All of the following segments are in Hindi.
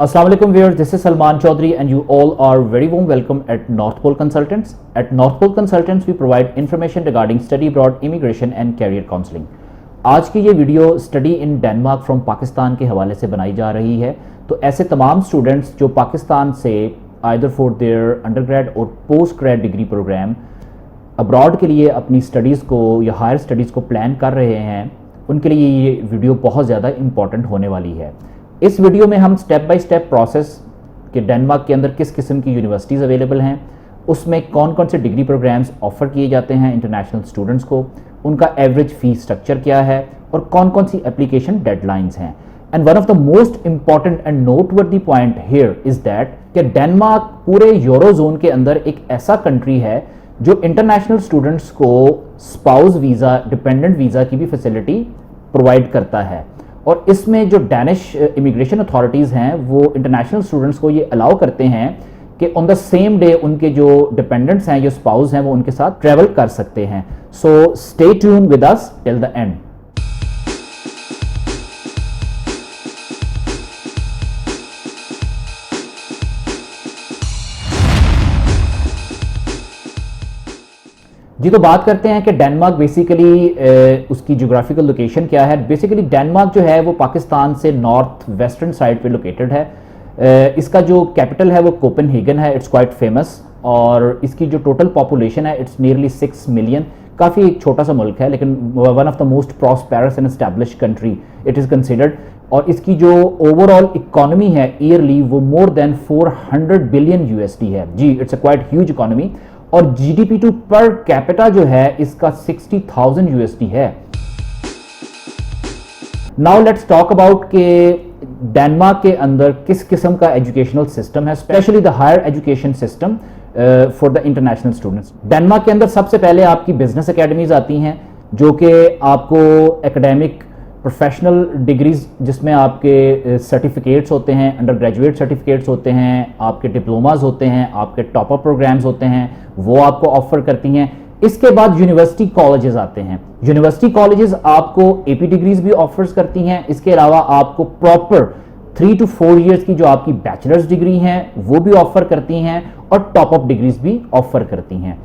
Assalamualaikum viewers, this is Salman Chaudhary and you all are very warm welcome at North Pole Consultants. At North Pole Consultants we provide information regarding study abroad, immigration and career counseling. आज की ये video study in Denmark from Pakistan के हवाले से बनाई जा रही है। तो ऐसे तमाम स्टूडेंट्स जो पाकिस्तान से आइदर फॉर देयर अंडरग्रेड और post grad degree program abroad के लिए अपनी स्टडीज़ को या हायर स्टडीज़ को प्लान कर रहे हैं, उनके लिए ये वीडियो बहुत ज़्यादा इम्पॉर्टेंट होने वाली है। इस वीडियो में हम स्टेप बाय स्टेप प्रोसेस कि डेनमार्क के अंदर किस किस्म की यूनिवर्सिटीज़ अवेलेबल हैं, उसमें कौन कौन से डिग्री प्रोग्राम्स ऑफ़र किए जाते हैं इंटरनेशनल स्टूडेंट्स को, उनका एवरेज फ़ीस स्ट्रक्चर क्या है और कौन कौन सी एप्लीकेशन डेडलाइंस हैं। And one of the most important and noteworthy point here is that कि डेनमार्क पूरे यूरोजोन के अंदर एक ऐसा कंट्री है जो इंटरनेशनल स्टूडेंट्स को स्पाउस वीज़ा, डिपेंडेंट वीज़ा की भी फैसिलिटी प्रोवाइड करता है। और इसमें जो डैनिश इमिग्रेशन अथॉरिटीज़ हैं वो इंटरनेशनल स्टूडेंट्स को ये अलाउ करते हैं कि ऑन द सेम डे उनके जो डिपेंडेंट्स हैं, जो स्पाउस हैं, वो उनके साथ ट्रैवल कर सकते हैं। So stay tuned with us till the end. जी, तो बात करते हैं कि डेनमार्क बेसिकली उसकी ज्योग्राफिकल लोकेशन क्या है। बेसिकली डेनमार्क जो है वो पाकिस्तान से नॉर्थ वेस्टर्न साइड पे लोकेटेड है। इसका जो कैपिटल है वो कोपेनहेगन है, इट्स क्वाइट फेमस। और इसकी जो टोटल पॉपुलेशन है इट्स नियरली 6 मिलियन। काफ़ी एक छोटा सा मुल्क है लेकिन one of the most prosperous and established country it is considered. और इसकी जो ओवरऑल इकोनॉमी है ईयरली वो मोर देन 400 बिलियन यूएसडी है। जी, it's a quite huge economy. और जीडीपी टू पर कैपिटा जो है इसका 60,000 यूएसडी है। नाउ लेट्स टॉक अबाउट के डेनमार्क के अंदर किस किस्म का एजुकेशनल सिस्टम है, specially the higher education system for the international students. Denmark के अंदर सबसे पहले आपकी बिजनेस एकेडमीज आती हैं जो कि आपको एकेडमिक प्रोफेशनल डिग्रीज जिसमें आपके सर्टिफिकेट्स होते हैं, अंडर ग्रेजुएट सर्टिफिकेट्स होते हैं, आपके डिप्लोमाज होते हैं, आपके टॉप अप प्रोग्राम्स होते हैं, वो आपको ऑफर करती हैं। इसके बाद यूनिवर्सिटी कॉलेजेस आते हैं। यूनिवर्सिटी कॉलेजेस आपको एपी डिग्रीज भी ऑफर्स करती हैं। इसके अलावा आपको प्रॉपर 3 to 4 ईयर्स की जो आपकी बैचलर्स डिग्री हैं वो भी ऑफर करती हैं और टॉप अप डिग्रीज भी ऑफर करती हैं।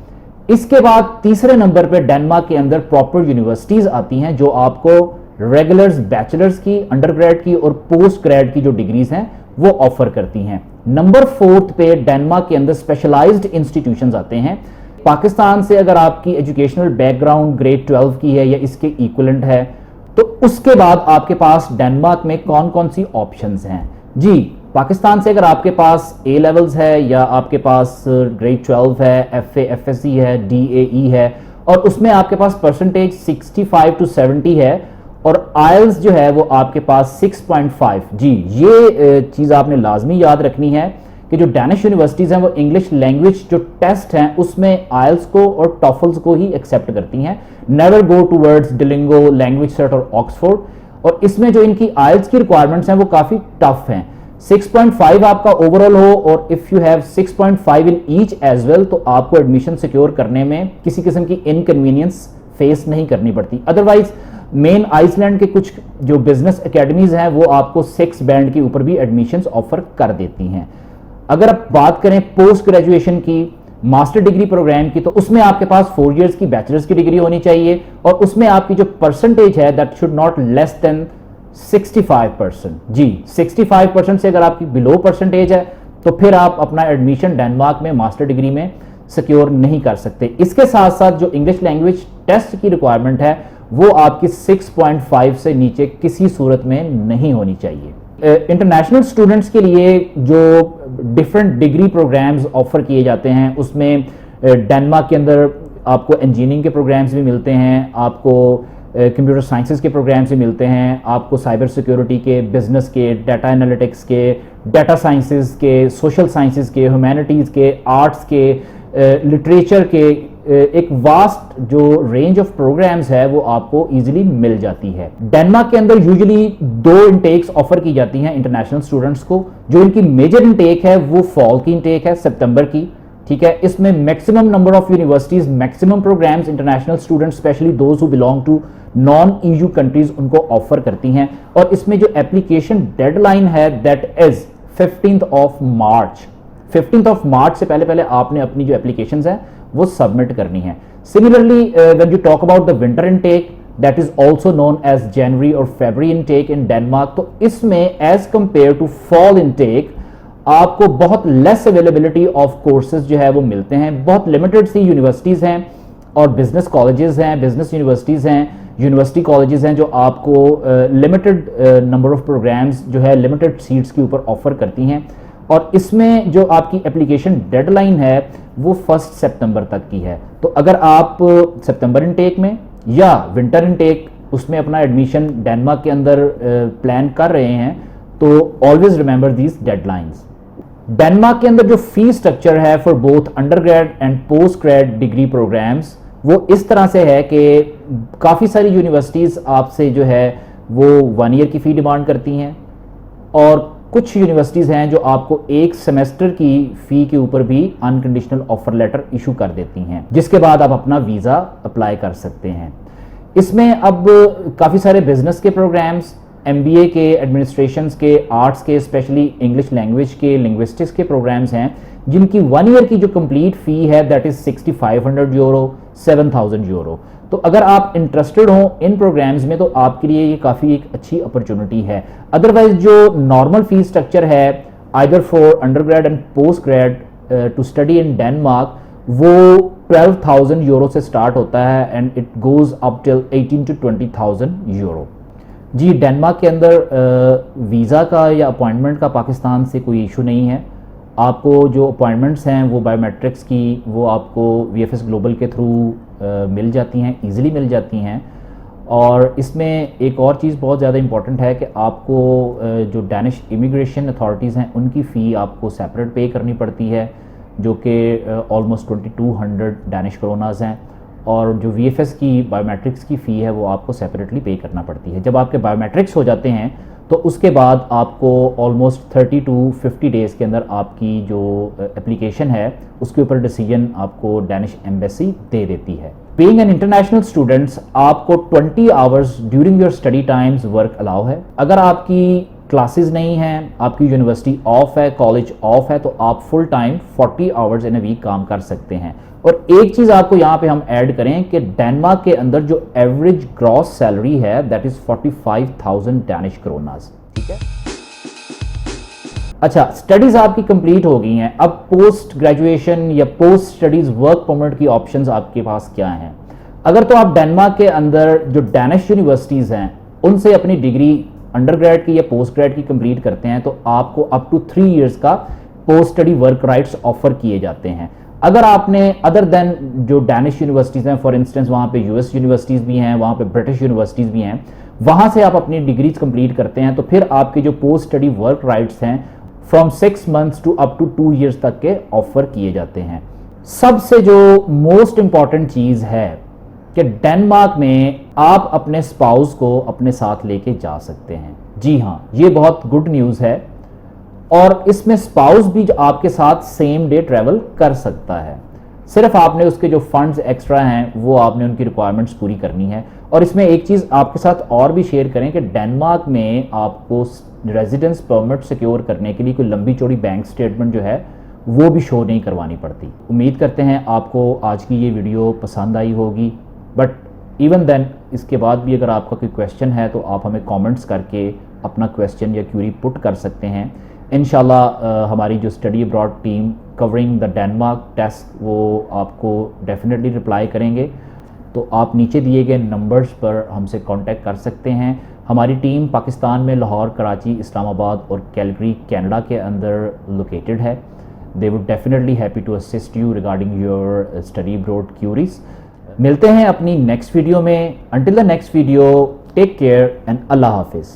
इसके बाद तीसरे नंबर पर डेनमार्क के अंदर प्रॉपर यूनिवर्सिटीज आती हैं जो आपको रेगुलर्स, बैचलर्स की, अंडरग्रेड की और पोस्ट ग्रेड की जो डिग्रीज हैं वो ऑफर करती हैं। नंबर 4 पे डेनमार्क के अंदर स्पेशलाइज्ड इंस्टीट्यूशंस आते हैं। पाकिस्तान से अगर आपकी एजुकेशनल बैकग्राउंड ग्रेड 12 की है या इसके इक्विवेलेंट है तो उसके बाद आपके पास डेनमार्क में कौन कौन सी ऑप्शंस हैं। जी, पाकिस्तान से अगर आपके पास ए लेवल्स है या आपके पास ग्रेड 12 है, एफए, एफएससी है, डीएई है और उसमें आपके पास परसेंटेज 65 to 70 है और आइल्स जो है वो आपके पास 6.5। जी, ये चीज़ आपने लाजमी याद रखनी है कि जो डैनिश यूनिवर्सिटीज़ हैं वो इंग्लिश लैंग्वेज जो टेस्ट हैं उसमें आइल्स को और टॉफल्स को ही एक्सेप्ट करती हैं। Never go towards Duolingo, language cert और ऑक्सफोर्ड। और इसमें जो इनकी आइल्स की रिक्वायरमेंट्स हैं वो काफ़ी टफ हैं। 6.5 आपका ओवरऑल हो और if you have 6.5 in each as well तो आपको एडमिशन सिक्योर करने में किसी किस्म की इनकन्वीनियंस फेस नहीं करनी पड़ती। अदरवाइज मेन आइसलैंड के कुछ जो बिजनेस एकेडमीज हैं वो आपको 6 बैंड के ऊपर भी एडमिशंस ऑफर कर देती हैं। अगर आप बात करें पोस्ट ग्रेजुएशन की, मास्टर डिग्री प्रोग्राम की, तो उसमें आपके पास 4 इयर्स की बैचलर्स की डिग्री होनी चाहिए और उसमें आपकी जो परसेंटेज है that should not less than 65%। जी, 65% से अगर आपकी बिलो परसेंटेज है तो फिर आप अपना एडमिशन डेनमार्क में मास्टर डिग्री में सिक्योर नहीं कर सकते। इसके साथ साथ जो इंग्लिश लैंग्वेज टेस्ट की रिक्वायरमेंट है वो आपकी 6.5 से नीचे किसी सूरत में नहीं होनी चाहिए। इंटरनेशनल स्टूडेंट्स के लिए जो डिफरेंट डिग्री प्रोग्राम्स ऑफर किए जाते हैं उसमें डेनमार्क के अंदर आपको इंजीनियरिंग के प्रोग्राम्स भी मिलते हैं, आपको कंप्यूटर साइंसेज के प्रोग्राम्स भी मिलते हैं, आपको साइबर सिक्योरिटी के, बिजनेस के, डाटा एनालिटिक्स के, डाटा साइंसेज के, सोशल साइंसेज के, ह्यूमैनिटीज़ के, आर्ट्स के, लिटरेचर के, एक वास्ट जो रेंज ऑफ प्रोग्राम्स है वो आपको इजीली मिल जाती है। डेनमार्क के अंदर यूजुअली 2 इनटेक्स ऑफर की जाती हैं इंटरनेशनल स्टूडेंट्स को। जो इनकी मेजर इनटेक है वो फॉल की इनटेक है, सितंबर की। ठीक है, इसमें maximum number of universities, maximum programs international students specially those who belong to non EU countries उनको ऑफर करती हैं। और इसमें जो एप्लीकेशन डेडलाइन है that is 15th of March. 15th of March से पहले पहले आपने अपनी जो एप्लीकेशंस हैं वो सबमिट करनी है। Similarly when you talk about the winter intake, that is also known as January और फरवरी इनटेक इन डेनमार्क, तो इसमें as compare to fall intake आपको बहुत लेस अवेलेबिलिटी ऑफ कोर्सेज जो है वो मिलते हैं। बहुत लिमिटेड सी यूनिवर्सिटीज़ हैं और बिजनेस कॉलेजेस हैं, बिजनेस यूनिवर्सिटीज़ हैं, यूनिवर्सिटी कॉलेजेस हैं जो आपको लिमिटेड नंबर ऑफ प्रोग्राम्स जो है लिमिटेड सीट्स के ऊपर ऑफर करती हैं। और इसमें जो आपकी एप्लीकेशन डेडलाइन है वो 1 सितंबर तक की है। तो अगर आप सितंबर इनटेक में या विंटर इनटेक उसमें अपना एडमिशन डेनमार्क के अंदर प्लान कर रहे हैं तो always remember these deadlines. Denmark के अंदर जो फी स्ट्रक्चर है for both undergrad and post grad degree programs वो इस तरह से है कि काफ़ी सारी यूनिवर्सिटीज़ आपसे जो है वो 1 ईयर की फ़ी डिमांड करती हैं और कुछ यूनिवर्सिटीज़ हैं जो आपको 1 सेमेस्टर की फ़ी के ऊपर भी अनकंडीशनल ऑफर लेटर इशू कर देती हैं, जिसके बाद आप अपना वीज़ा अप्लाई कर सकते हैं। इसमें अब काफ़ी सारे बिजनेस के प्रोग्राम्स, MBA के, एडमिनिस्ट्रेशंस के, आर्ट्स के, स्पेशली इंग्लिश लैंग्वेज के, लिंग्विस्टिक्स के प्रोग्राम्स हैं जिनकी 1 ईयर की जो कंप्लीट फ़ी है दैट इज़ 6500 यूरो, 7000 यूरो। तो अगर आप इंटरेस्टेड हो इन प्रोग्राम्स में तो आपके लिए ये काफ़ी एक अच्छी अपॉर्चुनिटी है। अदरवाइज जो नॉर्मल फी स्ट्रक्चर है either for undergrad and post grad to study in Denmark वो 12,000 यूरो से स्टार्ट होता है and it goes up till 18 to 20,000 euro. जी, डेनमार्क के अंदर वीज़ा का या अपॉइंटमेंट का पाकिस्तान से कोई इशू नहीं है। आपको जो अपॉइंटमेंट्स हैं वो बायोमेट्रिक्स की वो आपको VFS ग्लोबल के थ्रू मिल जाती हैं, ईज़िली मिल जाती हैं। और इसमें एक और चीज़ बहुत ज़्यादा इंपॉर्टेंट है कि आपको जो डैनिश इमिग्रेशन अथॉरिटीज़ हैं उनकी फ़ी आपको सेपरेट पे करनी पड़ती है जो कि ऑलमोस्ट 2200 डैनिश क्रोनाज हैं। और जो VFS की बायोमेट्रिक्स की फ़ी है वो आपको सेपरेटली पे करना पड़ती है। जब आपके बायोमेट्रिक्स हो जाते हैं तो उसके बाद आपको ऑलमोस्ट 30 to 50 डेज़ के अंदर आपकी जो एप्लीकेशन है उसके ऊपर डिसीजन आपको डैनिश एम्बेसी दे देती है। बीइंग एन इंटरनेशनल स्टूडेंट्स आपको 20 hours during your study times work allow है। अगर आपकी क्लासेस नहीं हैं, आपकी यूनिवर्सिटी ऑफ है, कॉलेज ऑफ है, तो आप full time 40 hours in a week काम कर सकते हैं। और एक चीज़ आपको यहाँ पे हम ऐड करें कि डेनमार्क के अंदर जो एवरेज ग्रॉस सैलरी है दैट इज़ 45,000 डैनिश क्रोनाज। ठीक है, अच्छा, स्टडीज़ आपकी कंप्लीट हो गई हैं। अब पोस्ट ग्रेजुएशन या पोस्ट स्टडीज़ वर्क परमिट की ऑप्शंस आपके पास क्या हैं? अगर तो आप डेनमार्क के अंदर जो डैनिश यूनिवर्सिटीज़ हैं उनसे अपनी डिग्री अंडरग्रेड की या पोस्ट ग्रेड की कंप्लीट करते हैं तो आपको अप टू 3 इयर्स का post study work rights offer किए जाते हैं। अगर आपने अदर देन जो डैनिश यूनिवर्सिटीज़ हैं, फॉर इंस्टेंस वहाँ पे US यूनिवर्सिटीज़ भी हैं, वहाँ पे ब्रिटिश यूनिवर्सिटीज़ भी हैं, वहाँ से आप अपनी डिग्रीज कंप्लीट करते हैं तो फिर आपके जो पोस्ट स्टडी वर्क राइट्स हैं from 6 months to up to 2 years तक के ऑफर किए जाते हैं। सबसे जो मोस्ट इंपॉर्टेंट चीज़ है कि डेनमार्क में आप अपने स्पाउस को अपने साथ लेके जा सकते हैं। जी हाँ, ये बहुत गुड न्यूज़ है। और इसमें स्पाउस भी आपके साथ सेम डे ट्रैवल कर सकता है। सिर्फ आपने उसके जो फंड्स एक्स्ट्रा हैं वो आपने उनकी रिक्वायरमेंट्स पूरी करनी है। और इसमें एक चीज़ आपके साथ और भी शेयर करें कि डेनमार्क में आपको रेजिडेंस परमिट सिक्योर करने के लिए कोई लंबी चौड़ी बैंक स्टेटमेंट जो है वो भी शो नहीं करवानी पड़ती। उम्मीद करते हैं आपको आज की ये वीडियो पसंद आई होगी, बट इवन देन इसके बाद भी अगर आपका कोई क्वेश्चन है तो आप हमें कमेंट्स करके अपना क्वेश्चन या क्यूरी पुट कर सकते हैं। इंशाल्लाह हमारी जो study abroad team covering the Denmark test वो आपको डेफिनेटली रिप्लाई करेंगे। तो आप नीचे दिए गए नंबर्स पर हमसे कांटेक्ट कर सकते हैं। हमारी टीम पाकिस्तान में लाहौर, कराची, इस्लामाबाद और कैलगरी कनाडा के अंदर लोकेटेड है। They would definitely happy to assist you regarding your study abroad queries. मिलते हैं अपनी नेक्स्ट वीडियो में। Until the next video, take care and अल्लाह हाफिज़।